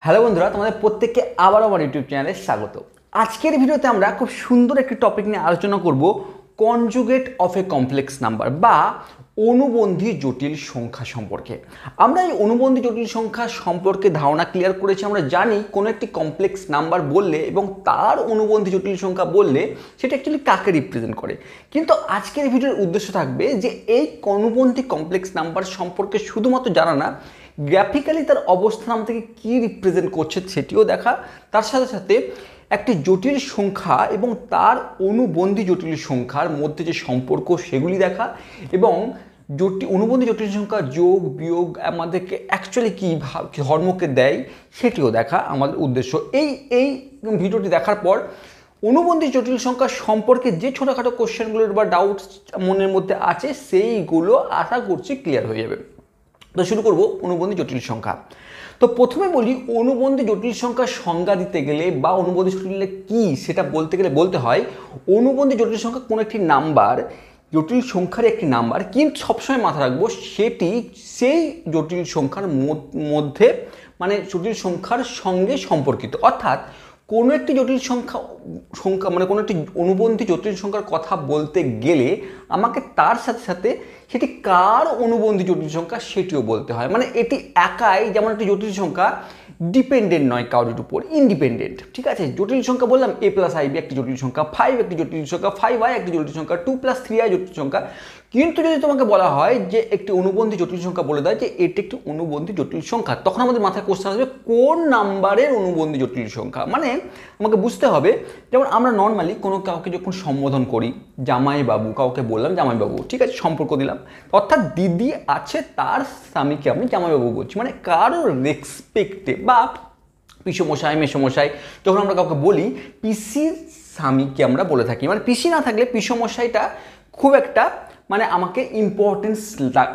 Hello বন্ধুরা, তোমাদের প্রত্যেককে আবার আমার ইউটিউব চ্যানেলে স্বাগত। আজকের ভিডিওতে আমরা খুব সুন্দর একটি টপিক নিয়ে আলোচনা করব, conjugate of A complex number বা অনুবন্ধী জটিল সংখ্যা সম্পর্কে। আমরা এই অনুবন্ধী জটিল সংখ্যা সম্পর্কে ধারণা ক্লিয়ার করেছি। আমরা জানি কোনো একটি কমপ্লেক্স নাম্বার বললে এবং তার অনুবন্ধী জটিল সংখ্যা বললে সেটা অ্যাকচুয়ালি কাকে রিপ্রেজেন্ট করে। কিন্তু আজকের ভিডিওর উদ্দেশ্য থাকবে যে এই অনুবন্ধী কমপ্লেক্স নাম্বার সম্পর্কে শুধুমাত্র জানা না, গ্রাফিক্যালি তার অবস্থান আমাদেরকে কী রিপ্রেজেন্ট করছে সেটিও দেখা, তার সাথে সাথে একটি জটিল সংখ্যা এবং তার অনুবন্ধী জটিল সংখ্যার মধ্যে যে সম্পর্ক সেগুলি দেখা, এবং অনুবন্ধী জটিল সংখ্যা যোগ বিয়োগ আমাদেরকে অ্যাকচুয়ালি কী ধর্মকে দেয় সেটিও দেখা আমাদের উদ্দেশ্য। এই ভিডিওটি দেখার পর অনুবন্ধী জটিল সংখ্যা সম্পর্কে যে ছোটোখাটো কোশ্চেনগুলোর বা ডাউটস মনের মধ্যে আছে সেইগুলো আশা করছি ক্লিয়ার হয়ে যাবে। তো শুরু করব অনুবন্ধী জটিল সংখ্যা। তো প্রথমে বলি, অনুবন্ধী জটিল সংখ্যার সংজ্ঞা দিতে গেলে বা অনুবন্ধী জটিল কি সেটা বলতে গেলে বলতে হয় অনুবন্ধী জটিল সংখ্যা কোনো একটি নাম্বার, জটিল সংখ্যার একটি নাম্বার, কিন্তু সবসময় মাথা রাখবো সেটি সেই জটিল সংখ্যার মধ্যে মানে জটিল সংখ্যার সঙ্গে সম্পর্কিত। অর্থাৎ কোনো একটি জটিল সংখ্যা মানে কোনো একটি অনুবন্ধী জটিল সংখ্যার কথা বলতে গেলে আমাকে তার সাথে সাথে সেটি কার অনুবন্ধী জটিল সংখ্যা সেটিও বলতে হয়। মানে এটি একাই যেমন একটি জটিল সংখ্যা ডিপেন্ডেন্ট নয় কারোর উপর, ইন্ডিপেন্ডেন্ট। ঠিক আছে, জটিল সংখ্যা বললাম a + ib একটি জটিল সংখ্যা, 5 একটি জটিল সংখ্যা, 5i একটি জটিল সংখ্যা, 2 + 3i জটিল সংখ্যা। কিন্তু যদি তোমাকে বলা হয় যে একটি অনুবন্ধী জটিল সংখ্যা বলে দেয় যে এটি একটি অনুবন্ধী জটিল সংখ্যা, তখন আমাদের মাথায় কোশ্চেন আসবে কোন নাম্বারের অনুবন্ধী জটিল সংখ্যা। মানে আমাকে বুঝতে হবে, যেমন আমরা নর্মালি কোনো কাউকে যখন সম্বোধন করি, জামাইবাবু, কাউকে বললাম জামাইবাবু, ঠিক আছে, সম্পর্ক দিলাম, অর্থাৎ দিদি আছে তার স্বামীকে আমি জামাইবাবু বলছি, মানে কারোর রেসপেক্টে। বা পিসমশাই মেসমশাই যখন আমরা কাউকে বলি, পিসির স্বামীকে আমরা বলে থাকি, মানে পিসি না থাকলে পিসমশাইটা খুব একটা মানে আমাকে ইম্পর্টেন্স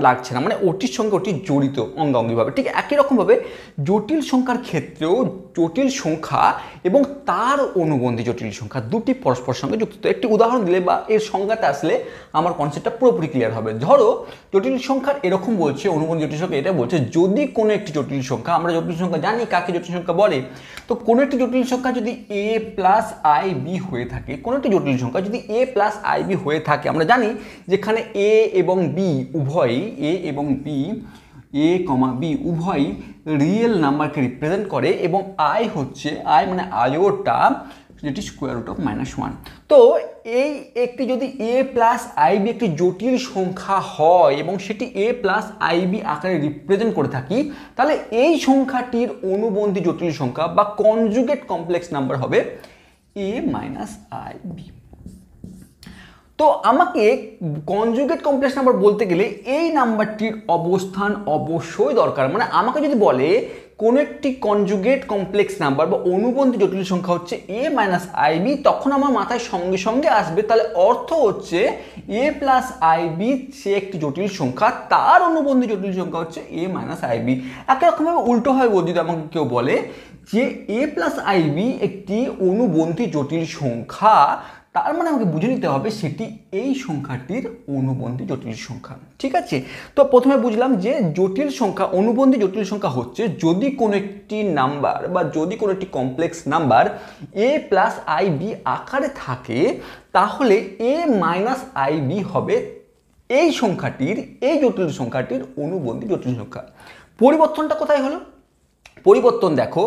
লাগছে না, মানে ওটির সঙ্গে ওটি জড়িত অঙ্গাঙ্গিভাবে। ঠিক একই রকমভাবে জটিল সংখ্যার ক্ষেত্রেও জটিল সংখ্যা এবং তার অনুবন্ধী জটিল সংখ্যা দুটি পরস্পর সঙ্গে যুক্ত। একটি উদাহরণ দিলে বা এর সংজ্ঞাটা আসলে আমার কনসেপ্টটা পুরোপুরি ক্লিয়ার হবে। ধরো জটিল সংখ্যার এরকম বলছে, অনুবন্ধী জটিল সংখ্যা এটা বলছে যদি কোনো একটি জটিল সংখ্যা, আমরা জটিল সংখ্যা জানি কাকে জটিল সংখ্যা বলে, তো কোনো একটি জটিল সংখ্যা যদি a + ib হয়ে থাকে, কোনো একটি জটিল সংখ্যা যদি a + ib হয়ে থাকে, আমরা জানি যেখানে a এবং b উভয়ই a, b উভয়ই রিয়েল নাম্বারকে রিপ্রেজেন্ট করে এবং i হচ্ছে মানে আয়োটা, যেটি √(-1). তো এই একটি যদি a + ib একটি জটিল সংখ্যা হয় এবং সেটি a + ib আকারে রিপ্রেজেন্ট করে থাকি, তাহলে এই সংখ্যাটির অনুবন্ধী জটিল সংখ্যা বা কনজুগেট কমপ্লেক্স নাম্বার হবে a - ib। তো আমাকে কনজুগেট কমপ্লেক্স নাম্বার বলতে গেলে এই নাম্বারটির অবস্থান অবশ্যই দরকার। মানে আমাকে যদি বলে কোনো একটি কনজুগেট কমপ্লেক্স নাম্বার বা অনুবন্ধী জটিল সংখ্যা হচ্ছে a - ib, তখন আমার মাথায় সঙ্গে সঙ্গে আসবে তাহলে অর্থ হচ্ছে a + ib সে একটি জটিল সংখ্যা, তার অনুবন্ধী জটিল সংখ্যা হচ্ছে a - ib। একই রকমভাবে উল্টো হয় যদি আমাকে কেউ বলে যে a + ib একটি অনুবন্ধী জটিল সংখ্যা, তার মানে আমাকে বুঝে নিতে হবে সেটি এই সংখ্যাটির অনুবন্ধী জটিল সংখ্যা। ঠিক আছে, তো প্রথমে বুঝলাম যে জটিল সংখ্যা, অনুবন্ধী জটিল সংখ্যা হচ্ছে যদি কোনো একটি নাম্বার বা যদি কোনো একটি কমপ্লেক্স নাম্বার a + ib আকারে থাকে, তাহলে a - ib হবে এই সংখ্যাটির, এই জটিল সংখ্যাটির অনুবন্ধী জটিল সংখ্যা। পরিবর্তনটা কোথায় হলো? পরিবর্তন দেখো,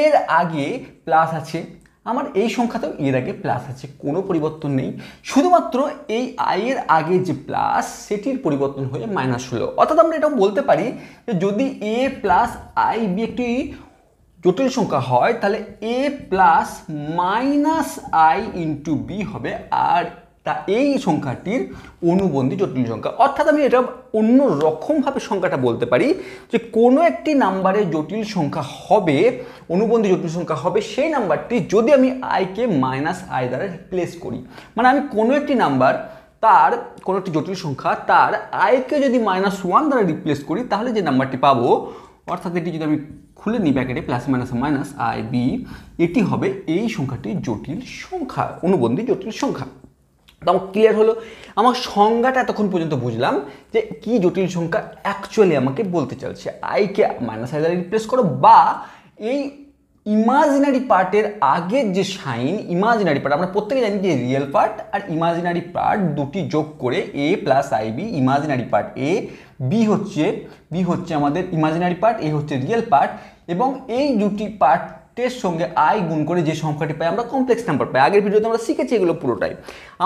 এর আগে প্লাস আছে, আমার এই সংখ্যাতেও এর আগে প্লাস আছে, কোনো পরিবর্তন নেই। শুধুমাত্র এই i এর আগে যে প্লাস সেটির পরিবর্তন হয়ে মাইনাস হলো। অর্থাৎ আমরা এটাও বলতে পারি যে যদি a + ib একটি জটিল সংখ্যা হয়, তাহলে a - i × b হবে আর তা এই সংখ্যাটির অনুবন্ধী জটিল সংখ্যা। অর্থাৎ আমি এটা অন্য রকমভাবে সংখ্যাটা বলতে পারি যে কোনো একটি নাম্বারের জটিল সংখ্যা হবে, অনুবন্ধী জটিল সংখ্যা হবে সেই নাম্বারটি যদি আমি i-কে -i দ্বারা রিপ্লেস করি। মানে আমি কোনো একটি নাম্বার, তার কোনো একটি জটিল সংখ্যা তার i-কে যদি -1 দ্বারা রিপ্লেস করি, তাহলে যে নাম্বারটি পাবো, অর্থাৎ এটি যদি আমি খুলে নিই ব্র্যাকেটে +-ib, এটি হবে এই সংখ্যাটির জটিল সংখ্যা, অনুবন্ধী জটিল সংখ্যা। তো আমার ক্লিয়ার হলো, আমার সংজ্ঞাটা এতক্ষণ পর্যন্ত বুঝলাম যে কি জটিল সংখ্যা অ্যাকচুয়ালি আমাকে বলতে চাইছে, i-কে -i দ্বারা রিপ্লেস করো বা এই ইমাজিনারি পার্টের আগের যে সাইন, ইমাজিনারি পার্ট আমরা প্রত্যেকে জানি যে রিয়েল পার্ট আর ইমাজিনারি পার্ট দুটি যোগ করে a plus i b, imaginary part a, b হচ্ছে আমাদের ইমাজিনারি পার্ট, এ হচ্ছে রিয়েল পার্ট, এবং এই দুটি পার্টের সঙ্গে আই গুণ করে যে সংখ্যাটি পাই আমরা কমপ্লেক্স নাম্বার পাই। আগের ভিডিওতে আমরা শিখেছি এগুলো পুরোটাই।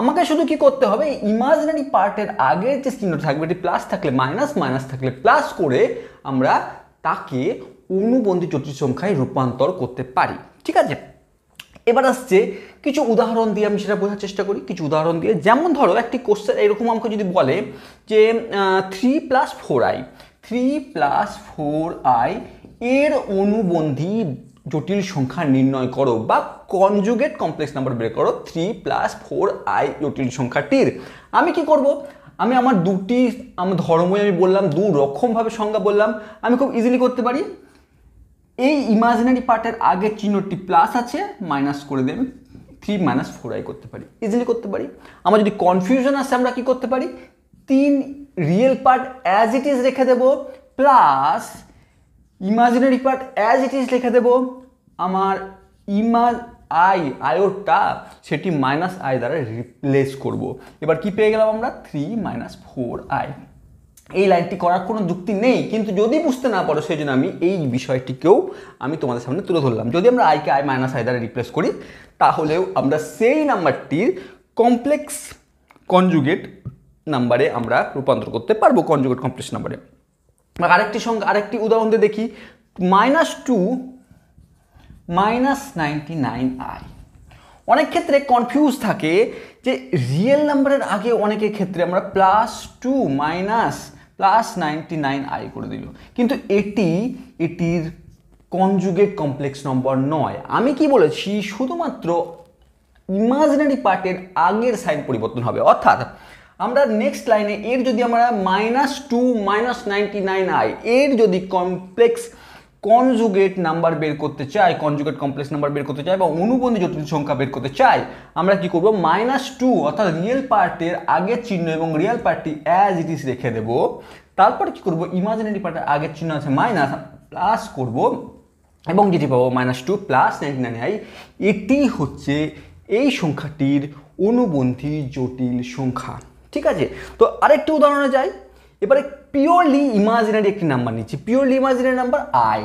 আমাকে শুধু কি করতে হবে, ইমাজিনারি পার্টের আগের যে চিহ্ন থাকবে এটি প্লাস থাকলে মাইনাস, মাইনাস থাকলে প্লাস করে আমরা তাকে অনুবন্ধী জটিল সংখ্যায় রূপান্তর করতে পারি। ঠিক আছে, এবার আসছে কিছু উদাহরণ দিয়ে আমি সেটা বোঝার চেষ্টা করি। কিছু উদাহরণ দিয়ে, যেমন ধরো একটি কোশ্চেন এরকম আমাকে যদি বলে যে 3 + 4i, 3 + 4i এর অনুবন্ধী জটিল সংখ্যা নির্ণয় করো বা কনজুগেট কমপ্লেক্স নাম্বার বের করো 3 + 4i জটিল সংখ্যাটির। আমি কি করব, আমি আমার ধর্মই আমি বললাম, দু রকমভাবে সংজ্ঞা বললাম, আমি খুব ইজিলি করতে পারি। এই ইমাজিনারি পার্টের আগের চিহ্নটি প্লাস আছে, মাইনাস করে দেবে 3 - 4i করতে পারি, ইজিলি করতে পারি। আমার যদি কনফিউশন আসে আমরা কি করতে পারি, 3 real part as it is রেখে দেবো plus imaginary part as it is রেখে দেবো, আমার আইওটা সেটি -i দ্বারা রিপ্লেস করব। এবার কি পেয়ে গেলাম আমরা, 3 - 4i। এই লাইনটি করার কোনো যুক্তি নেই, কিন্তু যদি বুঝতে না পারো সেই জন্য আমি এই বিষয়টিকেও আমি তোমাদের সামনে তুলে ধরলাম। যদি আমরা আইকে i - i দ্বারা রিপ্লেস করি তাহলেও আমরা সেই নাম্বারটির কমপ্লেক্স কনজুগেট নাম্বারে আমরা রূপান্তর করতে পারবো, কনজুগেট কমপ্লেক্স নাম্বারে। আরেকটি উদাহরণ দিয়ে দেখি, -2 - 99i। অনেক ক্ষেত্রে কনফিউজ থাকে যে রিয়েল নাম্বারের আগে অনেকের ক্ষেত্রে আমরা +2 - 99i করে দিল, কিন্তু এটির কনজুগেট কমপ্লেক্স নম্বর নয়। আমি কি বলেছি, শুধুমাত্র ইমাজিনারি পার্টের আগের সাইন পরিবর্তন হবে, অর্থাৎ আমরা নেক্সট লাইনে এর যদি আমরা -2 - 99i এর যদি কমপ্লেক্স কনজুগেট নাম্বার বের করতে চাই, কনজুগেট কমপ্লেক্স নাম্বার বের করতে চাই বা অনুবন্ধী জটিল সংখ্যা বের করতে চাই, আমরা কি করব, -2 অর্থাৎ রিয়েল পার্টের আগের চিহ্ন এবং রিয়েল পার্টটি অ্যাজ ইট ইজ রেখে দেব। তারপরে কি করব, ইমাজিনারি পার্টের আগের চিহ্ন আছে মাইনাস, প্লাস করব এবং যেটি পাবো -2 + 99i। এটি হচ্ছে এই সংখ্যাটির অনুবন্ধী জটিল সংখ্যা। ঠিক আছে, তো আরেকটি উদাহরণে যাই। এবারে পিওরলি ইমাজিনারি একটি নাম্বার নিচ্ছি, পিওরলি ইমাজিনারি নাম্বার i।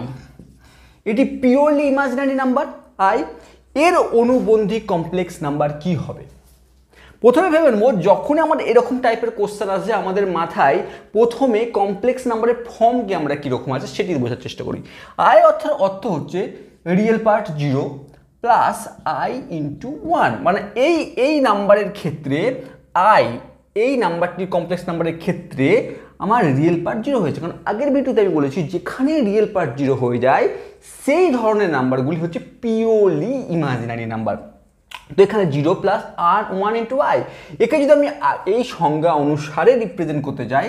এটি পিওরলি ইমাজিনারি নাম্বার i, এর অনুবন্ধী কমপ্লেক্স নাম্বার কি হবে? প্রথমে ভেবে নেব, যখনই আমার এরকম টাইপের কোশ্চেন আসে আমাদের মাথায় প্রথমে কমপ্লেক্স নাম্বারের ফর্ম কি আমরা কীরকম আছে সেটি বোঝার চেষ্টা করি। i অর্থ হচ্ছে রিয়েল পার্ট 0 প্লাস i × 1, মানে এই নাম্বারের ক্ষেত্রে এই নাম্বারটির কমপ্লেক্স নাম্বারের ক্ষেত্রে আমার রিয়েল পার্ট 0 হয়েছে, কারণ আগের ভিডিওতে আমি বলেছি যেখানে রিয়েল পার্ট 0 হয়ে যায় সেই ধরনের নাম্বারগুলি হচ্ছে পিওরলি ইমাজিনারি নাম্বার। তো এখানে 0 + 1 × i, একে যদি আমি এই সংজ্ঞা অনুসারে রিপ্রেজেন্ট করতে যাই,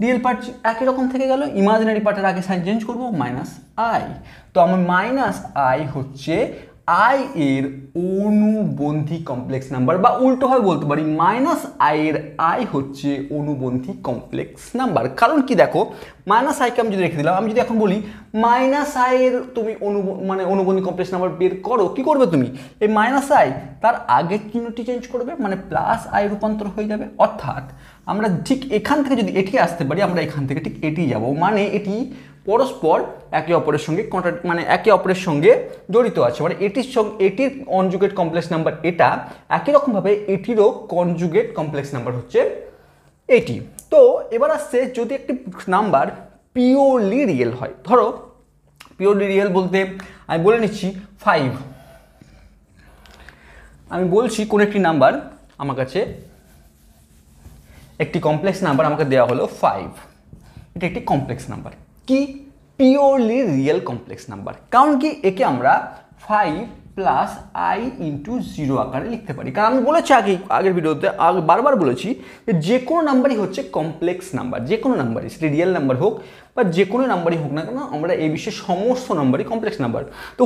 রিয়েল পার্ট একই রকম থেকে গেল, ইমাজিনারি পার্টের আগে সাইন চেঞ্জ করবো -i। তো আমার -i হচ্ছে i এর অনুবন্ধী কমপ্লেক্স নাম্বার, বা উল্টোভাবে বলতে পারি -i এর i হচ্ছে অনুবন্ধী কমপ্লেক্স নাম্বার। কারণ কি দেখো, -i কে আমি যদি রেখে দিলাম, আমি যদি এখন বলি -i এর তুমি অনুবন্ধী কমপ্লেক্স নাম্বার বের করো, কি করবে তুমি, এই -i তার আগের চিহ্নটি চেঞ্জ করবে, মানে +i রূপান্তর হয়ে যাবে। অর্থাৎ আমরা ঠিক এখান থেকে যদি এটি আসতে পারি, আমরা এখান থেকে ঠিক এটি যাব, মানে এটি পরস্পর একে অপরের সঙ্গে একে অপরের সঙ্গে জড়িত আছে, মানে এটির কনজুগেট কমপ্লেক্স নাম্বার এটা, একই রকমভাবে এটিরও কনজুগেট কমপ্লেক্স নাম্বার হচ্ছে এটি। তো এবার আসছে, যদি একটি নাম্বার পিওরলি রিয়েল হয়, ধরো পিওরলি রিয়েল বলতে আমি বলে নিচ্ছি 5, আমি বলছি কোন একটি নাম্বার আমার কাছে, একটি কমপ্লেক্স নাম্বার আমাকে দেওয়া হলো 5, এটা একটি কমপ্লেক্স নাম্বার, কি পিওরলি রিয়েল কমপ্লেক্স নাম্বার। কারণ কি, একে আমরা 5 + i × 0 আকারে লিখতে পারি। কারণ আমি বলেছি আগের ভিডিওতে বারবার বলেছি যে কোনো নাম্বারই হচ্ছে কমপ্লেক্স নাম্বার, যে কোনো নাম্বারই, সেটি রিয়েল নাম্বার হোক বা যে কোনো নাম্বারই হোক না কেন, আমরা এই বিশ্বের সমস্ত নাম্বারই কমপ্লেক্স নাম্বার। তো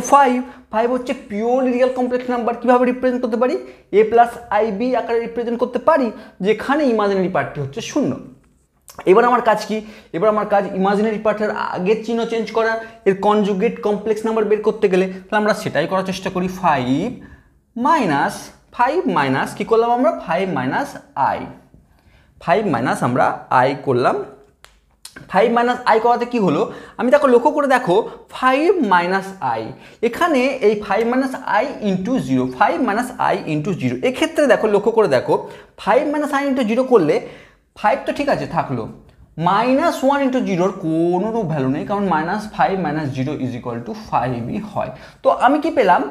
5 হচ্ছে পিওরলি রিয়েল কমপ্লেক্স নাম্বার। কীভাবে রিপ্রেজেন্ট করতে পারি, a + ib আকারে রিপ্রেজেন্ট করতে পারি, যেখানে ইমাজিনারি পার্টটি হচ্ছে 0। এবার আমার কাজ কি, এবার আমার কাজ ইমাজিনারি পার্টের আগের চিহ্ন চেঞ্জ করা, এর কনজুগেট কমপ্লেক্স নাম্বার বের করতে গেলে তাহলে আমরা সেটাই করার চেষ্টা করি। 5 মাইনাস কি করলাম আমরা, 5 মাইনাস আই, 5 মাইনাস আমরা আই করলাম। 5 মাইনাস আই করাতে কি হলো, আমি দেখো লক্ষ্য করে দেখো 5 মাইনাস আই, এখানে এই 5 minus i into 0, 5 minus i into 0, এক্ষেত্রে দেখো লক্ষ্য করে দেখো 5 মাইনাস আই ইন্টু 0 করলে 5 তো ঠিক আছে থাকলো, -1 ইন্টু 0-র কোনো রূপ ভ্যালু নেই, কারণ -5 - 0 = 5ই হয়। তো আমি কি পেলাম,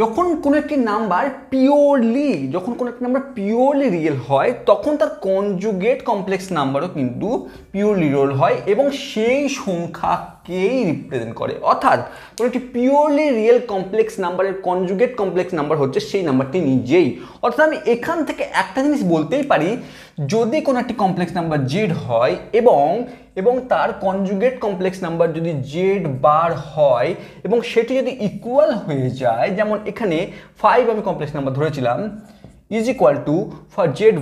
যখন কোনো একটি নাম্বার পিওরলি রিয়েল হয় তখন তার কনজুগেট কমপ্লেক্স নাম্বারও কিন্তু পিওরলি রিয়েল হয় এবং সেই সংখ্যাকেই রিপ্রেজেন্ট করে। অর্থাৎ কোনো একটি পিওরলি রিয়েল কমপ্লেক্স নাম্বারের কনজুগেট কমপ্লেক্স নাম্বার হচ্ছে সেই নাম্বারটি নিজেই। অর্থাৎ আমি এখান থেকে একটা জিনিস বলতেই পারি, যদি কোনো একটি কমপ্লেক্স নাম্বার জেড হয় এবং তার কনজুগেট কমপ্লেক্স নাম্বার যদি জেড বার হয় এবং সেটি যদি ইকুয়াল হয়ে যায়, যেমন এখানে 5 আমি কমপ্লেক্স নাম্বার ধরেছিলাম, is equal to for Z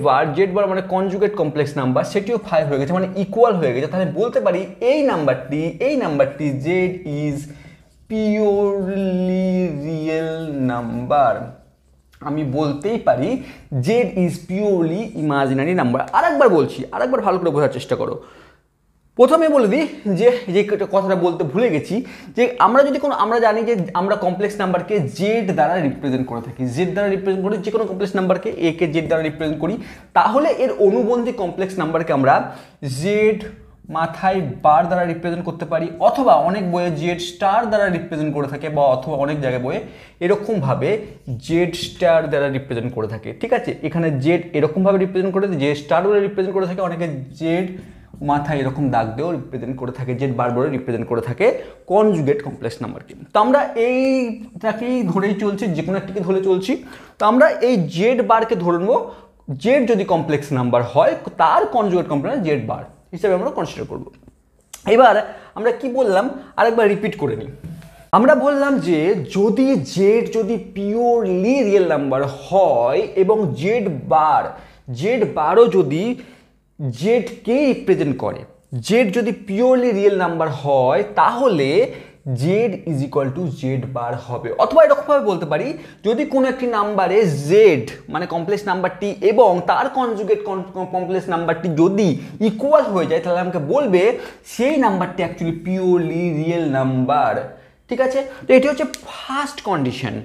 bar মানে কনজুগেট কমপ্লেক্স নাম্বার, সেটিও 5 হয়ে গেছে, মানে ইকুয়াল হয়ে গেছে, তাহলে বলতে পারি এই নাম্বারটি Z is purely real number. আমি বলতেই পারি Z is purely imaginary number. আরেকবার বলছি, আরেকবার ভালো করে বোঝার চেষ্টা করো। প্রথমে বলে দিই যে কথাটা বলতে ভুলে গেছি, যে আমরা জানি যে আমরা কমপ্লেক্স নাম্বারকে জেড দ্বারা রিপ্রেজেন্ট করে থাকি, জেড দ্বারা রিপ্রেজেন্ট করি, যে কোনো কমপ্লেক্স নাম্বারকে এ কে জেড দ্বারা রিপ্রেজেন্ট করি, তাহলে এর অনুবন্ধী কমপ্লেক্স নাম্বারকে আমরা জেড মাথায় বার দ্বারা রিপ্রেজেন্ট করতে পারি, অথবা অনেক বইয়ে জেড স্টার দ্বারা রিপ্রেজেন্ট করে থাকে, বা অথবা অনেক জায়গায় বইয়ে এরকমভাবে জেড স্টার দ্বারা রিপ্রেজেন্ট করে থাকে। ঠিক আছে, এখানে জেড এরকমভাবে রিপ্রেজেন্ট করে, জেড স্টার বলে রিপ্রেজেন্ট করে থাকে, অনেকে জেড মাথায় এরকম দাগ দিয়েও রিপ্রেজেন্ট করে থাকে, জেড বার বলে রিপ্রেজেন্ট করে থাকে কনজুগেট কমপ্লেক্স নাম্বারকে। তো আমরা এইটাকেই ধরেই চলছি, যে কোনো একটিকে ধরে চলছি। তো আমরা এই জেড বারকে ধরে নেব, জেড যদি কমপ্লেক্স নাম্বার হয় তার কনজুগেট কমপ্লেক্স জেড বার হিসেবে আমরা কনসিডার করব। এবার আমরা কি বললাম আরেকবার রিপিট করে নিই। আমরা বললাম যে যদি পিওরলি রিয়েল নাম্বার হয় এবং জেড বারও যদি জেডকে রিপ্রেজেন্ট করে, জেড যদি পিওরলি রিয়েল নাম্বার হয় তাহলে Z is equal to Z bar হবে। অথবা এরকমভাবে বলতে পারি, যদি কোনো একটি নাম্বারে জেড মানে কমপ্লেক্স নাম্বারটি এবং তার কনজুগেট কমপ্লেক্স নাম্বারটি যদি ইকুয়াল হয়ে যায়, তাহলে আমাকে বলবে সেই নাম্বারটি অ্যাকচুয়ালি পিওরলি রিয়েল নাম্বার। ঠিক আছে, তো এটি হচ্ছে ফার্স্ট কন্ডিশন,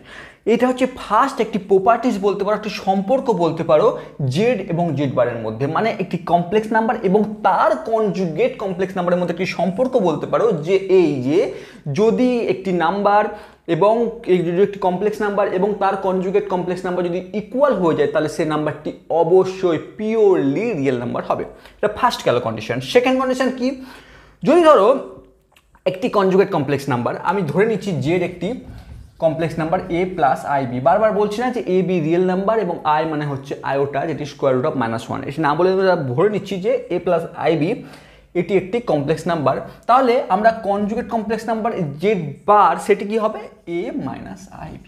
এটা হচ্ছে ফার্স্ট একটি প্রপার্টিস বলতে পারো, একটি সম্পর্ক বলতে পারো জেড এবং জেড বারের মধ্যে, মানে একটি কমপ্লেক্স নাম্বার এবং তার কনজুগেট কমপ্লেক্স নাম্বারের মধ্যে একটি সম্পর্ক বলতে পারো, যে এই যে যদি একটি নাম্বার এবং একটি কমপ্লেক্স নাম্বার এবং তার কনজুগেট কমপ্লেক্স নাম্বার যদি ইকুয়াল হয়ে যায়, তাহলে সেই নাম্বারটি অবশ্যই পিওরলি রিয়েল নাম্বার হবে। এটা ফার্স্ট গেল কন্ডিশন। সেকেন্ড কন্ডিশন কি, যদি ধরো একটি কনজুগেট কমপ্লেক্স নাম্বার, আমি ধরে নিচ্ছি জেড একটি complex number a plus IB, বারবার বলছি না যে a b রিয়েল নাম্বার এবং i মানে হচ্ছে আয়োটা, যেটি স্কোয়ার রুট অফ -1, এটি না বলে ধরে নিচ্ছি যে a প্লাস IB এটি একটি কমপ্লেক্স নাম্বার, তাহলে আমরা conjugate complex number Z bar সেটি কি হবে a মাইনাস IB।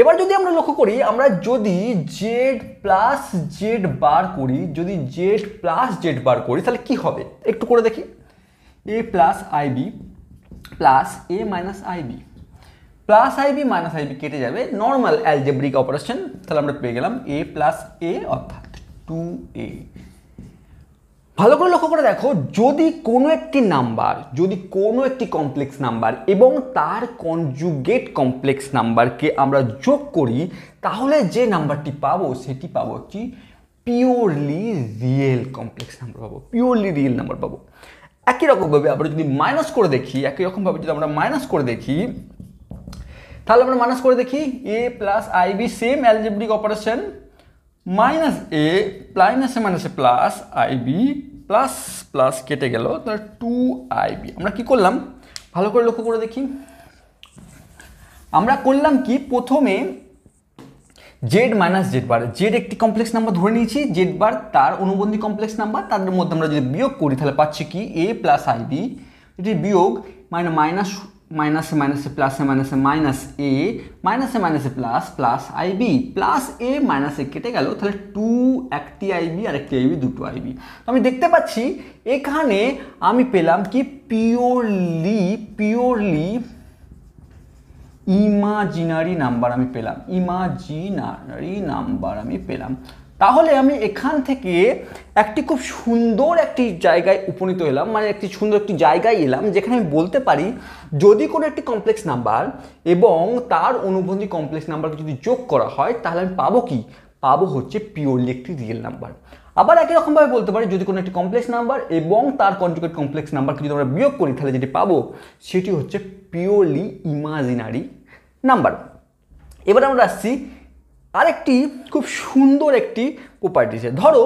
এবার যদি আমরা লক্ষ্য করি, আমরা যদি জেড প্লাস জেড বার করি, তাহলে কি হবে একটু করে দেখি, a plus IB plus a minus IB, plus IB minus IB কেটে যাবে, নর্মাল অ্যালজেব্রিক অপারেশন, তাহলে আমরা পেয়ে গেলাম a প্লাস a অর্থাৎ 2a। ভালো করে লক্ষ্য করে দেখো, যদি কোনো একটি কমপ্লেক্স নাম্বার এবং তার কনজুগেট কমপ্লেক্স নাম্বারকে আমরা যোগ করি, তাহলে যে নাম্বারটি পাবো সেটি পাবো একটি পিওরলি রিয়েল কমপ্লেক্স নাম্বার পাবো, একই রকমভাবে আমরা যদি মাইনাস করে দেখি, তাহলে আমরা মাইনাস করে দেখি a plus IB, same algebraic operation, minus a মাইনাসে প্লাস IB প্লাস প্লাস কেটে গেল, তাহলে 2IB। আমরা কি করলাম ভালো করে লক্ষ্য করে দেখি, আমরা করলাম কি, প্রথমে Z minus Z bar, Z একটি কমপ্লেক্স নাম্বার ধরে নিয়েছি, জেড বার তার অনুবন্ধী কমপ্লেক্স নাম্বার, তাদের মধ্যে আমরা যদি বিয়োগ করি তাহলে পাচ্ছি কি a প্লাস IB, এটি বিয়োগ মানে মাইনাসে মাইনাসে প্লাসে মাইনাসে মাইনাস এ মাইনাসে মাইনাসে প্লাস প্লাস আইবি প্লাস এ মাইনাস এ কেটে গেল, তাহলে 2 একটি আইবি আর একটি আইবি, দুটো আইবি। তো আমি দেখতে পাচ্ছি এখানে আমি পেলাম কি পিওরলি ইমাজিনারি নাম্বার আমি পেলাম, ইমাজিনারি নাম্বার আমি পেলাম। তাহলে আমি এখান থেকে একটি খুব সুন্দর একটি জায়গায় উপনীত হলাম, মানে একটি সুন্দর একটি জায়গায় এলাম যেখানে আমি বলতে পারি যদি কোনো একটি কমপ্লেক্স নাম্বার এবং তার অনুবন্ধী কমপ্লেক্স নাম্বারকে যদি যোগ করা হয় তাহলে আমি পাবো কি, পাবো হচ্ছে পিওরলি একটি রিয়েল নাম্বার। আবার একই রকমভাবে বলতে পারি যদি কোনো একটি কমপ্লেক্স নাম্বার এবং তার কনজুগেট কমপ্লেক্স নাম্বারকে যদি আমরা বিয়োগ করি তাহলে যেটি পাবো সেটি হচ্ছে পিওরলি ইমাজিনারি নাম্বার। এবার আমরা আসছি আরেকটি খুব সুন্দর একটি প্রপার্টিসে। ধরো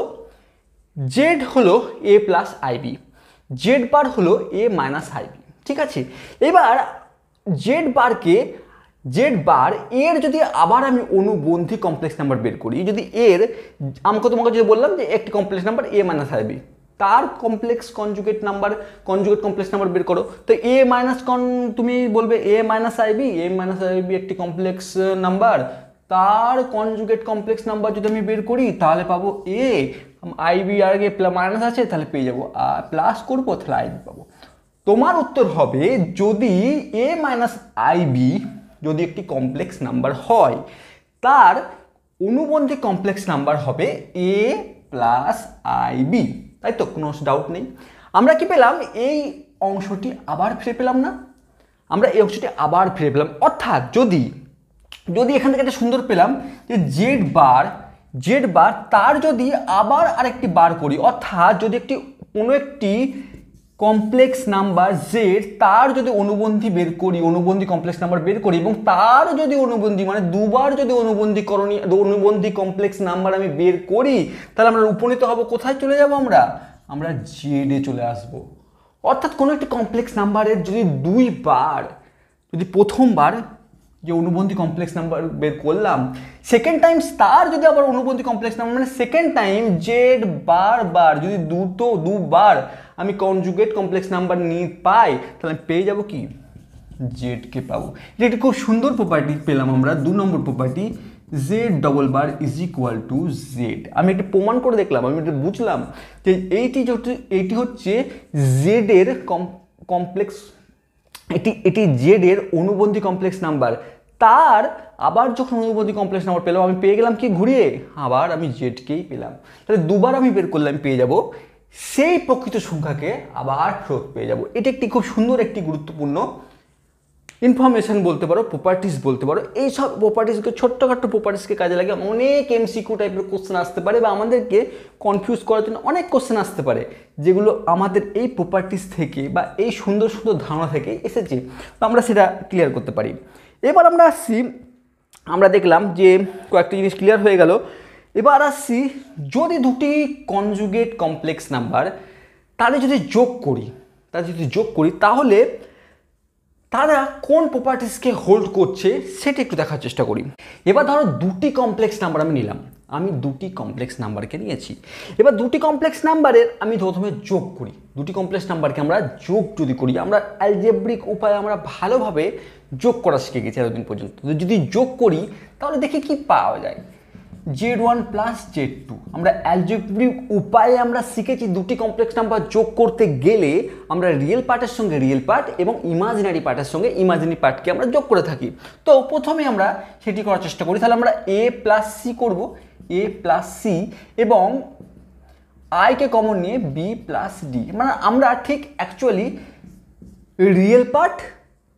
জেড হলো এ প্লাস আইবি, জেড বার হলো এ মাইনাস আইবি, ঠিক আছে। এবার জেড বার এর যদি আবার আমি অনুবন্ধী কমপ্লেক্স নাম্বার বের করি, যদি এর আমাকে তোমাকে যদি বললাম যে একটি complex number a minus i b, তার কনজুগেট কমপ্লেক্স নাম্বার বের করো, তো এ মাইনাস তুমি বলবে এ মাইনাস আইবি একটি কমপ্লেক্স নাম্বার, তার কনজুগেট কমপ্লেক্স নাম্বার যদি আমি বের করি তাহলে পাবো এ, আইবি আর আগে মাইনাস আছে তাহলে পেয়ে যাবো, আর প্লাস করবো তাহলে আইবি পাবো। তোমার উত্তর হবে যদি এ মাইনাস আইবি যদি একটি কমপ্লেক্স নাম্বার হয় তার অনুবন্ধী কমপ্লেক্স নাম্বার হবে এ প্লাস আইবি, তাই তো, কোনো ডাউট নেই। আমরা কি পেলাম, এই অংশটি আবার ফিরে পেলাম না, আমরা এই অংশটি আবার ফিরে পেলাম। অর্থাৎ যদি এখান থেকে একটা সুন্দর পেলাম যে জেড বার তার যদি আবার আরেকটি বার করি, অর্থাৎ যদি কোনো একটি কমপ্লেক্স নাম্বার জেড তার যদি অনুবন্ধী কমপ্লেক্স নাম্বার বের করি এবং তার যদি অনুবন্ধী মানে দুবার যদি অনুবন্ধী কমপ্লেক্স নাম্বার আমি বের করি তাহলে আমরা উপনীত হব কোথায় চলে যাব, আমরা জেডে চলে আসব। অর্থাৎ কোনো একটি কমপ্লেক্স নাম্বারের যদি যদি প্রথমবার যে অনুবন্ধী কমপ্লেক্স নাম্বার বের করলাম সেকেন্ড টাইম তার যদি আবার অনুবন্ধী কমপ্লেক্স নাম্বার মানে সেকেন্ড টাইম জেড বার যদি দুবার আমি কনজুগেট কমপ্লেক্স নাম্বার নিয়ে পাই তাহলে আমি পেয়ে যাব কি, জেডকে পাবো। এটা একটি খুব সুন্দর প্রপার্টি পেলাম আমরা, 2 নম্বর property, Z double bar is equal to Z. আমি একটু প্রমাণ করে দেখলাম, আমি এটা বুঝলাম যে এইটি হচ্ছে জেডের কমপ্লেক্স, এটি জেডের অনুবন্ধী কমপ্লেক্স নাম্বার, তার আবার যখন অনুবন্ধী কমপ্লেক্স নাম্বার পেলাম আমি পেয়ে গেলাম কি ঘুরিয়ে, আবার আমি জেডকেই পেলাম। তাহলে দুবার আমি বের করলে আমি পেয়ে যাব সেই প্রকৃত সংখ্যাকে আবার ফেরত পেয়ে যাব। এটি একটি খুব সুন্দর একটি গুরুত্বপূর্ণ ইনফরমেশন বলতে পারো, প্রপার্টিস বলতে পারো। এইসব প্রপার্টিসকে ছোট্টখাট্ট প্রপার্টিসকে কাজে লাগে অনেক এমসিকিউ টাইপের কোশ্চেন আসতে পারে বা আমাদেরকে কনফিউজ করার জন্য অনেক কোশ্চেন আসতে পারে যেগুলো আমাদের এই প্রপার্টিস থেকে বা এই সুন্দর সুন্দর ধারণা থেকে এসেছে, তো আমরা সেটা ক্লিয়ার করতে পারি। এবার আমরা আসছি, আমরা দেখলাম যে কয়েকটা জিনিস ক্লিয়ার হয়ে গেল। এবার আসছি যদি দুটি কনজুগেট কমপ্লেক্স নাম্বার তাদের যদি যোগ করি তাহলে তারা কোন প্রপার্টিসকে হোল্ড করছে সেটা একটু দেখার চেষ্টা করি। এবার ধরো দুটি কমপ্লেক্স নাম্বার আমি নিলাম, আমি দুটি কমপ্লেক্স নাম্বারকে নিয়েছি। এবার দুটি কমপ্লেক্স নাম্বারের আমি প্রথমে যোগ করি, দুটি কমপ্লেক্স নাম্বারকে আমরা যোগ যদি করি, আমরা অ্যালজেব্রিক উপায়ে আমরা ভালোভাবে যোগ করা শিখে গেছি এতদিন পর্যন্ত। যদি যোগ করি তাহলে দেখি কি পাওয়া যায়, Z1 প্লাস Z2। আমরা অ্যালজেব্রিক উপায়ে আমরা শিখেছি দুটি কমপ্লেক্স নাম্বার যোগ করতে গেলে আমরা রিয়েল পার্টের সঙ্গে রিয়েল পার্ট এবং ইমাজিনারি পার্টের সঙ্গে ইমাজিনারি পার্টকে আমরা যোগ করে থাকি। তো প্রথমে আমরা সেটি করার চেষ্টা করি, তাহলে আমরা A প্লাস সি করবো, A প্লাস সি এবং আইকে কমন নিয়ে B প্লাস ডি, মানে আমরা ঠিক actually real part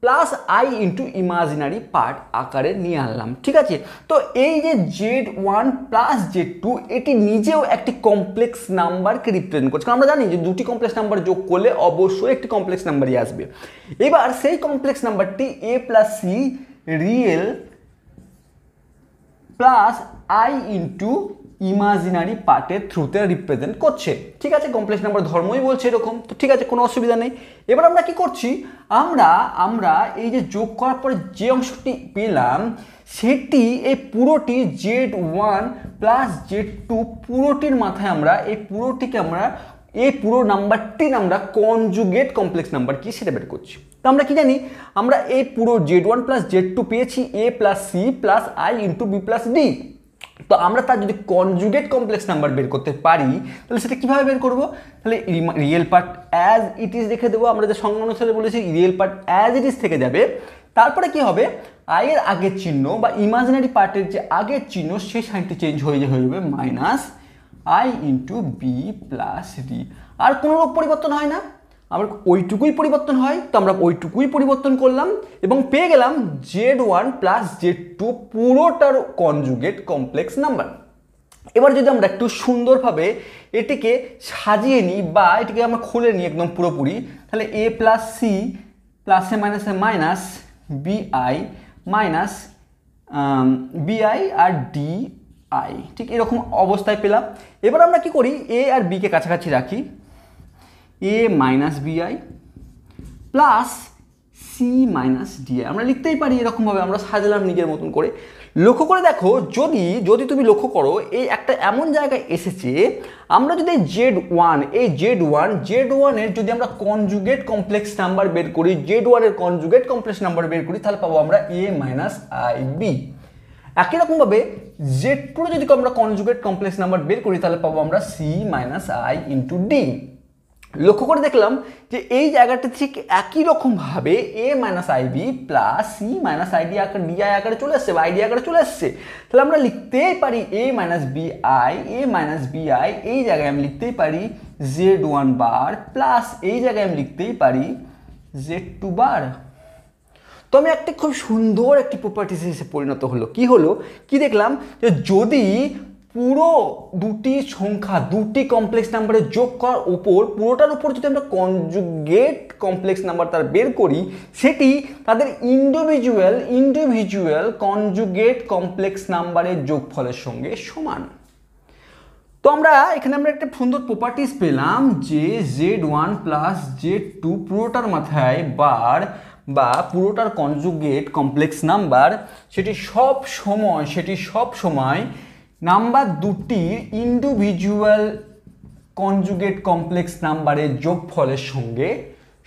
plus i into imaginary part আকারে নিয়ে আনলাম, ঠিক আছে। তো এই যে Z1 প্লাস Z2 এটি নিজেও একটি কমপ্লেক্স নাম্বারকে রিপ্রেজেন্ট করছে, কারণ আমরা জানি যে দুটি কমপ্লেক্স নাম্বার যোগ করলে অবশ্যই একটি কমপ্লেক্স নাম্বারই আসবে। এবার সেই কমপ্লেক্স নাম্বারটি A plus c real plus i into imaginary পার্টের থ্রুতে রিপ্রেজেন্ট করছে, ঠিক আছে। কমপ্লেক্স নাম্বার ধর্মই বলছে এরকম, তো ঠিক আছে, কোনো অসুবিধা নেই। এবার আমরা কি করছি, আমরা এই যে যোগ করার পরে যে অংশটি পেলাম সেটি এই পুরোটি Z1 প্লাস Z2 পুরোটির মাথায় আমরা এই পুরোটিকে আমরা এই পুরো নাম্বারটি আমরা কনজুগেট কমপ্লেক্স নাম্বার কি সেটা বের করছি। তো আমরা কি জানি, আমরা এই পুরো Z1 প্লাস Z2 পেয়েছি a plus c plus i into b plus d. তো আমরা তার যদি কনজুগেট কমপ্লেক্স নাম্বার বের করতে পারি তাহলে সেটা কীভাবে বের করব? তাহলে real part as it is রেখে দেবো, আমরা যে সংজ্ঞা অনুসারে বলেছি real part as it is থেকে যাবে। তারপরে কি হবে, আই এর আগের চিহ্ন বা ইমাজিনারি পার্টের যে আগের চিহ্ন সেই সাইনটি চেঞ্জ হয়ে যাবে minus i into b plus d. আর কোনো রূপ পরিবর্তন হয় না, আমার ওইটুকুই পরিবর্তন হয়। তো আমরা ওইটুকুই পরিবর্তন করলাম এবং পেয়ে গেলাম Z1 প্লাস Z2 পুরোটার কনজুগেট কমপ্লেক্স নাম্বার। এবার যদি আমরা একটু সুন্দরভাবে এটিকে সাজিয়ে নিই বা এটিকে আমরা খুলে নিই একদম পুরোপুরি, তাহলে a প্লাস সি প্লাসে মাইনাসে মাইনাস বিআই মাইনাস বিআই আর ডি আই, ঠিক এরকম অবস্থায় পেলাম। এবার আমরা কি করি, এ আর বিকে কাছাকাছি রাখি, এ মাইনাস বিআই প্লাস সি মাইনাস ডিআই আমরা লিখতেই পারি এরকমভাবে, আমরা সাজালাম নিজের মতন করে। লক্ষ্য করে দেখো, যদি তুমি লক্ষ্য করো এই একটা এমন জায়গায় এসেছে, আমরা যদি Z1 এর যদি আমরা কনজুগেট কমপ্লেক্স নাম্বার বের করি, Z1 এর কনজুগেট কমপ্লেক্স নাম্বার বের করি, তাহলে পাবো আমরা a মাইনাস আই বি। একই রকমভাবে Z2 যদি আমরা কনজুগেট কমপ্লেক্স নাম্বার বের করি তাহলে পাবো আমরা c minus i into D. লক্ষ্য করে দেখলাম যে এই জায়গাটা ঠিক একই রকমভাবে a minus i b plus c minus i d আকার ডি আই আকারে চলে আসছে বা আইডি আকারে চলে আসছে। তাহলে আমরা লিখতেই পারি a মাইনাস বি আই, এই জায়গায় আমি লিখতেই পারি Z1 বার প্লাস এই জায়গায় আমি লিখতেই পারি Z2 বার। তো আমি একটা খুব সুন্দর একটি প্রপার্টিস হিসেবে পরিণত হলো। কি দেখলাম যে যদি পুরো দুটি সংখ্যা দুটি কমপ্লেক্স নাম্বারের যোগ করার পুরোটার উপর যদি আমরা কনজুগেট কমপ্লেক্স নাম্বার তার বের করি, সেটি তাদের ইন্ডিভিজুয়াল কনজুগেট কমপ্লেক্স নাম্বারের যোগফলের সঙ্গে সমান। তো এখানে আমরা একটা সুন্দর প্রপার্টিস পেলাম যে Z1 প্লাস Z2 পুরোটার মাথায় বার বা পুরোটার কনজুগেট কমপ্লেক্স নাম্বার সেটি সব সময় নাম্বার দুটির ইন্ডিভিজুয়াল কনজুগেট কমপ্লেক্স নাম্বারের যোগফলের সঙ্গে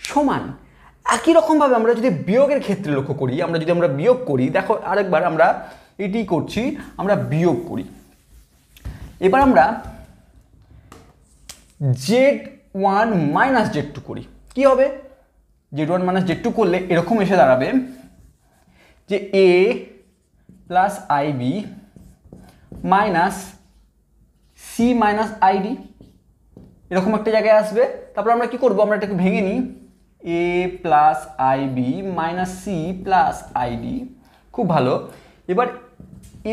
সমান। একই রকমভাবে আমরা যদি বিয়োগের ক্ষেত্রে লক্ষ্য করি, আমরা বিয়োগ করি, দেখো আরেকবার আমরা এটি করছি, আমরা বিয়োগ করি। এবার আমরা Z1 মাইনাস Z2 করি, কি হবে? Z1 মাইনাস Z2 করলে এরকম এসে দাঁড়াবে যে a plus i b minus c minus i d, এরকম একটা জায়গায় আসবে। তারপর আমরা কি করব, আমরা এটাকে ভেঙে নিই, a plus i b minus c plus i d. খুব ভালো। এবার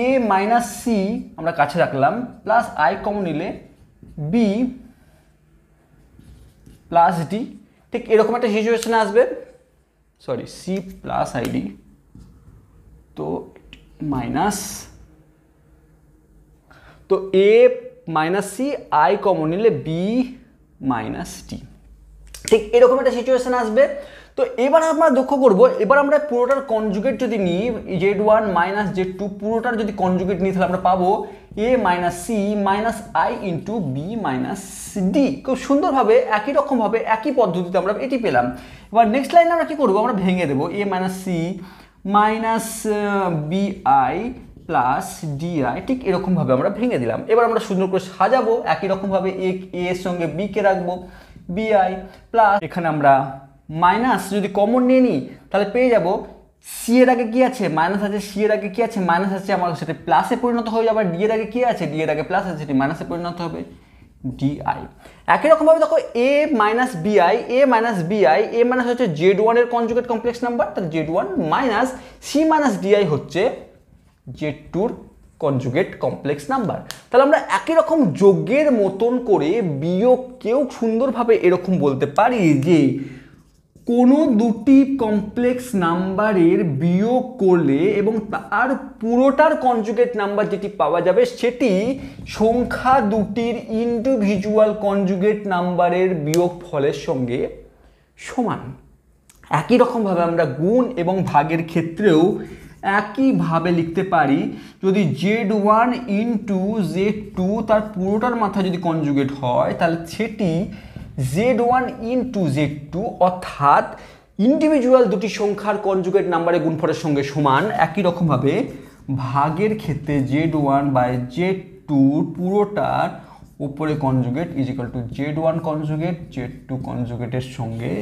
a মাইনাস সি আমরা কাছে রাখলাম, প্লাস আই কমন নিলে বি প্লাস ডি, ঠিক এরকম একটা সিচুয়েশনে আসবে। সি প্লাস আইডি, তো মাইনাস, তো a minus c i common নিলে বি মাইনাস টি, ঠিক এরকম একটা সিচুয়েশন আসবে। তো এবার আমরা লক্ষ্য করবো, এবার আমরা পুরোটার কনজুগেট যদি নিই, Z1 মাইনাস Z2 পুরোটার যদি কনজুগেট নিই তাহলে আমরা পাবো a minus c minus i into b minus d. খুব সুন্দরভাবে একই রকমভাবে একই পদ্ধতিতে আমরা এটি পেলাম। এবার নেক্সট লাইনে আমরা কি করবো, আমরা ভেঙে দেবো a minus c minus b i plus d i, ঠিক এরকমভাবে আমরা ভেঙে দিলাম। এবার আমরা সুন্দর করে সাজাবো, একই রকমভাবে এ এর সঙ্গে বি কে রাখবো বিআই প্লাস, এখানে আমরা মাইনাস যদি কমন নিয়ে নিই তাহলে পেয়ে যাব সি এর আগে কি আছে, মাইনাস আছে, সি এর আগে কি আছে, মাইনাস আছে, আমার সেটা প্লাসে পরিণত হয়ে যাবে। ডি এর আগে কি আছে, ডি এর আগে প্লাস আছে, সেটি মাইনাসে পরিণত হবে ডিআই। একই রকমভাবে দেখো এ মাইনাস বিআই, এ মাইনাস হচ্ছে Z1 এর কনজুগেট কমপ্লেক্স নাম্বার, তাহলে Z1 minus c minus DI হচ্ছে Z2 কনজুগেট কমপ্লেক্স নাম্বার। তাহলে আমরা একই রকম যোগের মতন করে বিয়োগকেও সুন্দরভাবে এরকম বলতে পারি যে কোনো দুটি কমপ্লেক্স নাম্বারের বিয়োগ করলে এবং তার পুরোটার কনজুগেট নাম্বার যেটি পাওয়া যাবে সেটি সংখ্যা দুটির ইন্ডিভিজুয়াল কনজুগেট নাম্বারের বিয়োগ ফলের সঙ্গে সমান। একই রকমভাবে আমরা গুণ এবং ভাগের ক্ষেত্রেও একইভাবে লিখতে পারি যদি Z1 ইন্টু Z2 তার পুরোটার মাথায় যদি কনজুগেট হয় তাহলে সেটি Z1 ইন্টু Z2 অর্থাৎ ইন্ডিভিজুয়াল দুটি সংখ্যার কনজুগেট নাম্বারের গুণফলের সঙ্গে সমান। একই রকমভাবে ভাগের ক্ষেত্রে Z1 বাই Z2 পুরোটার উপরে conjugate is equal two Z1 conjugate Z2 কনজুগেটের সঙ্গে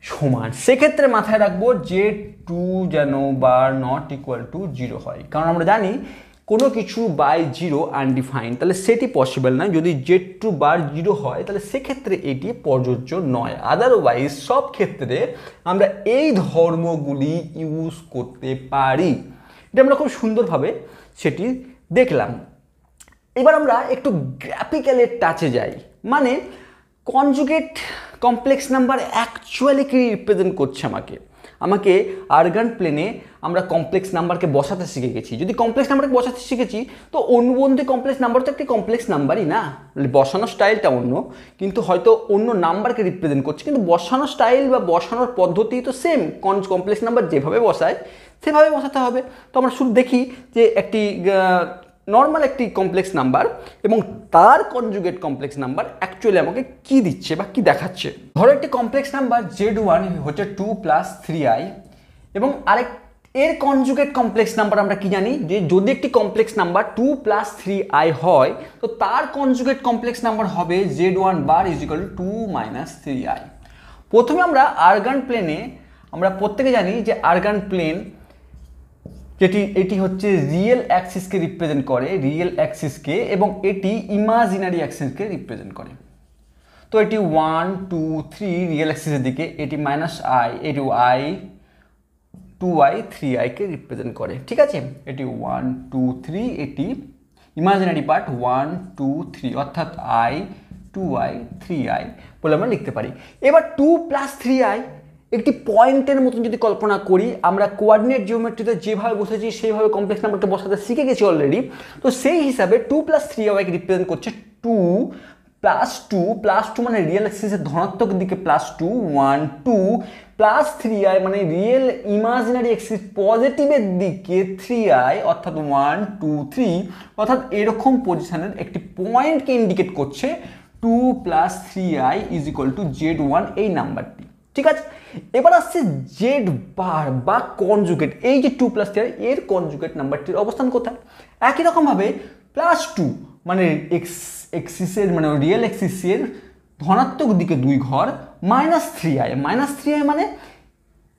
সমান। সেক্ষেত্রে মাথায় রাখবো Z2 যেন বার নট ইকুয়াল টু 0 হয়, কারণ আমরা জানি কোনো কিছু বাই 0 আনডিফাইন্ড, তাহলে সেটি পসিবল নয়। যদি Z2 বার 0 হয় তাহলে সেক্ষেত্রে এটি প্রযোজ্য নয়। আদারওয়াইজ সব ক্ষেত্রে আমরা এই ধর্মগুলি ইউজ করতে পারি। এটা আমরা খুব সুন্দরভাবে সেটি দেখলাম। এবার আমরা একটু গ্রাফিক্যালের টাচে যাই, মানে কনজুগেট কমপ্লেক্স নাম্বার অ্যাকচুয়ালি কি রিপ্রেজেন্ট করছে আমাকে আর্গান প্লেনে আমরা কমপ্লেক্স নাম্বারকে বসাতে শিখে গেছি। যদি কমপ্লেক্স নাম্বারকে বসাতে শিখেছি তো অনুবন্ধী কমপ্লেক্স নাম্বার তো একটি কমপ্লেক্স নাম্বারই না, বসানোর স্টাইলটা অন্য, কিন্তু হয়তো অন্য নাম্বারকে রিপ্রেজেন্ট করছে, কিন্তু বসানোর স্টাইল বা বসানোর পদ্ধতি তো সেম। কমপ্লেক্স নাম্বার যেভাবে বসায় সেভাবে বসাতে হবে। তো আমরা শুধু দেখি যে একটি নর্মাল একটি কমপ্লেক্স নাম্বার এবং তার কনজুগেট কমপ্লেক্স নাম্বার অ্যাকচুয়ালি আমাকে কি দিচ্ছে বা কি দেখাচ্ছে। ধরো একটি কমপ্লেক্স নাম্বার Z1 হচ্ছে 2 + 3i এবং আরেক এর কনজুগেট কমপ্লেক্স নাম্বার আমরা কি জানি যে যদি একটি কমপ্লেক্স নাম্বার 2 + 3i হয় তো তার কনজুগেট কমপ্লেক্স নাম্বার হবে Z1 bar is equal two 2 - 3i। প্রথমে আমরা আর্গান প্লেনে আমরা প্রত্যেকে জানি যে আর্গান প্লেন এটি হচ্ছে রিয়েল অ্যাক্সিসকে রিপ্রেজেন্ট করে, রিয়েল অ্যাক্সিসকে, এবং এটি ইমাজিনারি অ্যাক্সিসকে রিপ্রেজেন্ট করে। তো এটি 1 2 3 রিয়েল অ্যাক্সিসের দিকে, এটি -i, এটি i 2i 3i K represent করে। ঠিক আছে, এটি 1 2 3, এটি ইমাজিনারি পার্ট 1 2 3 অর্থাৎ i 2i 3i বলে আমরা লিখতে পারি। এবার 2 + 3i একটি পয়েন্টের মতন যদি কল্পনা করি, আমরা কোঅর্ডিনেট জিওমেট্রিতে যেভাবে বসেছি সেইভাবে কমপ্লেক্স নাম্বারকে বসাতে শিখে গেছি অলরেডি। তো সেই হিসাবে 2 + 3i কে রিপ্রেজেন্ট করছে 2 + 2 + 2 মানে রিয়েল অ্যাক্সিসের ধনাত্মক দিকে +2 1 2 + 3i মানে রিয়েল ইমাজিনারি অ্যাক্সিস পজিটিভের দিকে 3i অর্থাৎ 1 2 3 অর্থাৎ এরকম পজিশনের একটি পয়েন্টকে ইন্ডিকেট করছে 2 + 3i is equal two Z1 এই নাম্বারটি। ঠিক আছে, এবার আসছে জেড বার বা কনজুগেট। এই যে 2 + 3i এর কনজুগেট নাম্বারটির অবস্থান কোথায়? একই রকমভাবে +2 মানে এক্সিসের মানে রিয়েল এক্সিসের ধনাত্মক দিকে 2 ঘর, -3i মানে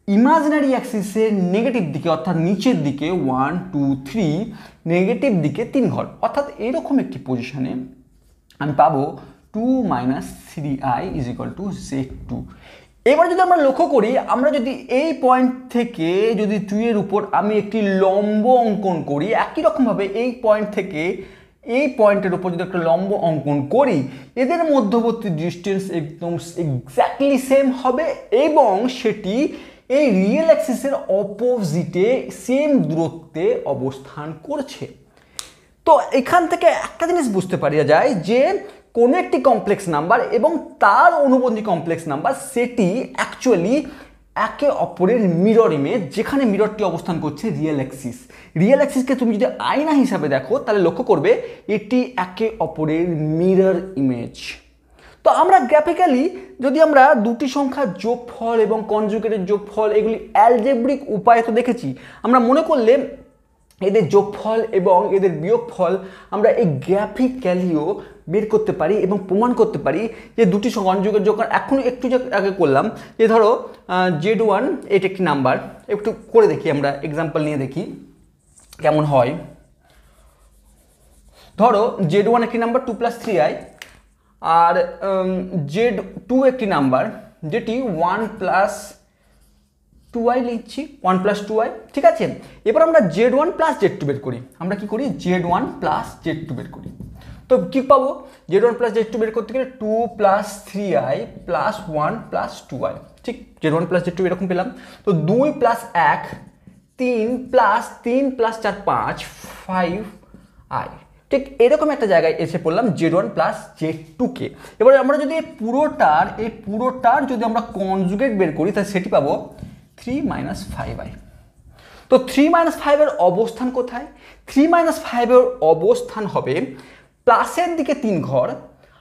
ইমাজিনারি অ্যাক্সিসের নেগেটিভ দিকে অর্থাৎ নিচের দিকে 1 2 3 নেগেটিভ দিকে 3 ঘর, অর্থাৎ এরকম একটি পজিশনে আমি পাবো 2 - 3i is equal two Z2। এবার যদি আমরা লক্ষ্য করি, আমরা যদি এই পয়েন্ট থেকে যদি 2 এর উপর আমি একটি লম্ব অঙ্কন করি, একই রকমভাবে এই পয়েন্ট থেকে এই পয়েন্টের উপর যদি একটা লম্ব অঙ্কন করি, এদের মধ্যবর্তী ডিস্টেন্স একদম এক্স্যাক্টলি সেম হবে এবং সেটি এই রিয়েল অ্যাক্সিসের অপোজিটে সেম দূরত্বে অবস্থান করছে। তো এখান থেকে একটা জিনিস বুঝতে পারা যায় যে কোনো একটি কমপ্লেক্স নাম্বার এবং তার অনুবন্ধী কমপ্লেক্স নাম্বার সেটি অ্যাকচুয়ালি একে অপরের মিরর ইমেজ, যেখানে মিররটি অবস্থান করছে রিয়েল অ্যাক্সিস। রিয়েল অ্যাক্সিসকে তুমি যদি আয়না হিসাবে দেখো তাহলে লক্ষ্য করবে এটি একে অপরের মিরর ইমেজ। তো আমরা গ্রাফিক্যালি যদি আমরা দুটি সংখ্যার যোগফল এবং কনজুগেটের যোগফল এগুলি অ্যালজেব্রিক উপায়ে তো দেখেছি, আমরা মনে করলে এদের যোগফল এবং এদের বিয়োগফল আমরা এই গ্রাফিক্যালিও বের করতে পারি এবং প্রমাণ করতে পারি যে দুটি কনজুগেট যোগ। এখন একটু আগে করলাম যে ধরো Z1 এটা একটি নাম্বার, একটু করে দেখি আমরা এক্সাম্পল নিয়ে দেখি কেমন হয়। ধরো Z1 একটি নাম্বার 2 + 3i আর Z2 একটি নাম্বার যেটি 1 + 2i লিখছি, 1 + 2i। ঠিক আছে, এবার আমরা Z1 + Z2 বের করি। আমরা কি করি? Z1 + Z2 বের করি। তো কি পাবো? Z1 + Z2 বের করতে গেলে 2 + 3i + 1 + 2i। ঠিক, Z1 + Z2 এরকম পেলাম। তো 2 + 1 3 + 3 + 4 5 5i। ঠিক এরকম একটা জায়গায় এসে পড়লাম Z1 + Z2 কে। এবার আমরা যদি এই পুরোটার যদি আমরা কনজুগেট বের করি তাহলে সেটি পাবো 3 - 5i। তো 3 - 5 এর অবস্থান কোথায়? 3 - 5 এর অবস্থান হবে প্লাসের দিকে 3 ঘর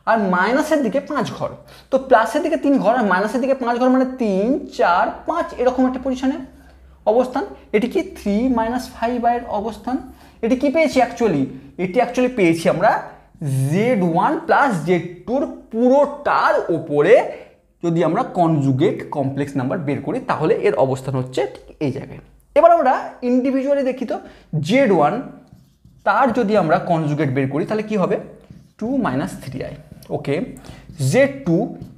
আর মাইনাসের দিকে 5 ঘর। তো প্লাসের দিকে 3 ঘর আর মাইনাসের দিকে 5 ঘর মানে 3, 4, 5 এরকম একটা পজিশনে অবস্থান। এটি কি 3 - 5 এর অবস্থান। এটি কি পেয়েছি অ্যাকচুয়ালি? এটি অ্যাকচুয়ালি পেয়েছি আমরা Z1 প্লাস Z2 পুরোটার ওপরে যদি আমরা কনজুগেট কমপ্লেক্স নাম্বার বের করি তাহলে এর অবস্থান হচ্ছে ঠিক এই জায়গায়। এবার আমরা ইন্ডিভিজুয়ালি দেখি তো Z1 তার যদি আমরা কনজুগেট বের করি তাহলে কি হবে 2 - 3i। ওকে, Z2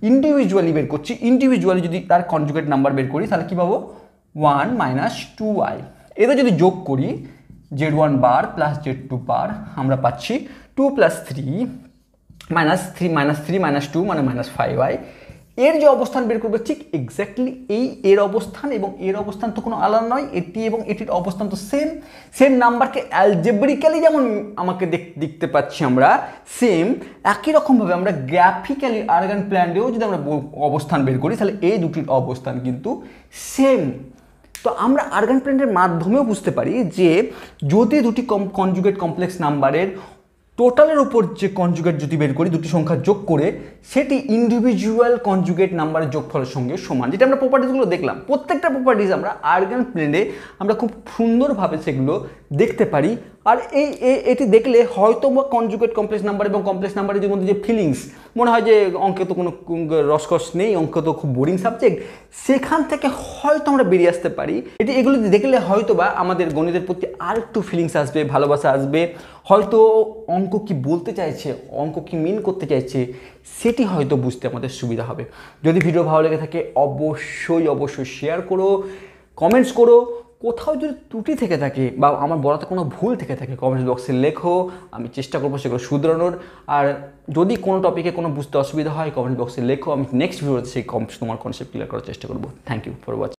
ইন্ডিভিজুয়ালি বের করছি, ইন্ডিভিজুয়ালি যদি তার কনজুগেট নাম্বার বের করি তাহলে কি পাবো 1 - 2i। এদের যদি যোগ করি Z1 বার প্লাস Z2 বার আমরা পাচ্ছি 2 + 3 -3 - 2 মানে -5i। এর যে অবস্থান বের করবে ঠিক এক্স্যাক্টলি এর অবস্থান এবং এর অবস্থান তো কোনো আলাদা নয়, এটি এবং এটির অবস্থান তো সেম নাম্বারকে অ্যালজেব্রিক্যালি যেমন আমাকে দেখতে পাচ্ছি আমরা, সেম একই রকমভাবে আমরা গ্রাফিক্যালি আর্গান প্ল্যান্ডেও যদি আমরা অবস্থান বের করি তাহলে এই দুটির অবস্থান কিন্তু সেম। তো আমরা আর্গান প্ল্যান্ডের মাধ্যমেও বুঝতে পারি যে যদি দুটি কনজুগেট কমপ্লেক্স নাম্বারের টোটালের উপর যে কনজুগেট যদি বের করি দুটি সংখ্যা যোগ করে সেটি ইন্ডিভিজুয়াল কনজুগেট নাম্বারের যোগফলের সঙ্গে সমান। যেটা আমরা প্রপার্টিসগুলো দেখলাম, প্রত্যেকটা প্রপার্টিস আমরা আর্গান প্লেনে আমরা খুব সুন্দরভাবে সেগুলো দেখতে পারি। আর এটি দেখলে হয়তো বা কনজুগেট কমপ্লেক্স নাম্বার এবং কমপ্লেক্স নাম্বারের মধ্যে যে ফিলিংস মনে হয় যে অঙ্কে তো কোনো রসকস নেই, অঙ্ক তো খুব বোরিং সাবজেক্ট, সেখান থেকে হয়তো আমরা বেরিয়ে আসতে পারি। এগুলো দেখলে হয়তো বা আমাদের গণিতের প্রতি আর একটু ফিলিংস আসবে, ভালোবাসা আসবে, হয়তো অঙ্ক কি বলতে চাইছে, অঙ্ক কি মিন করতে চাইছে সেটি হয়তো বুঝতে আমাদের সুবিধা হবে। যদি ভিডিও ভালো লেগে থাকে অবশ্যই শেয়ার করো, কমেন্টস করো। কোথাও যদি ত্রুটি থেকে থাকে বা আমার বলাতে কোনো ভুল থেকে থাকে কমেন্টস বক্সে লেখো, আমি চেষ্টা করবো সেগুলো শুধরানোর। আর যদি কোনো টপিকে কোনো বুঝতে অসুবিধা হয় কমেন্ট বক্সে লেখো, আমি নেক্সট ভিডিওতে সেই তোমার কনসেপ্ট ক্লিয়ার করার চেষ্টা করবো। Thank you for watching.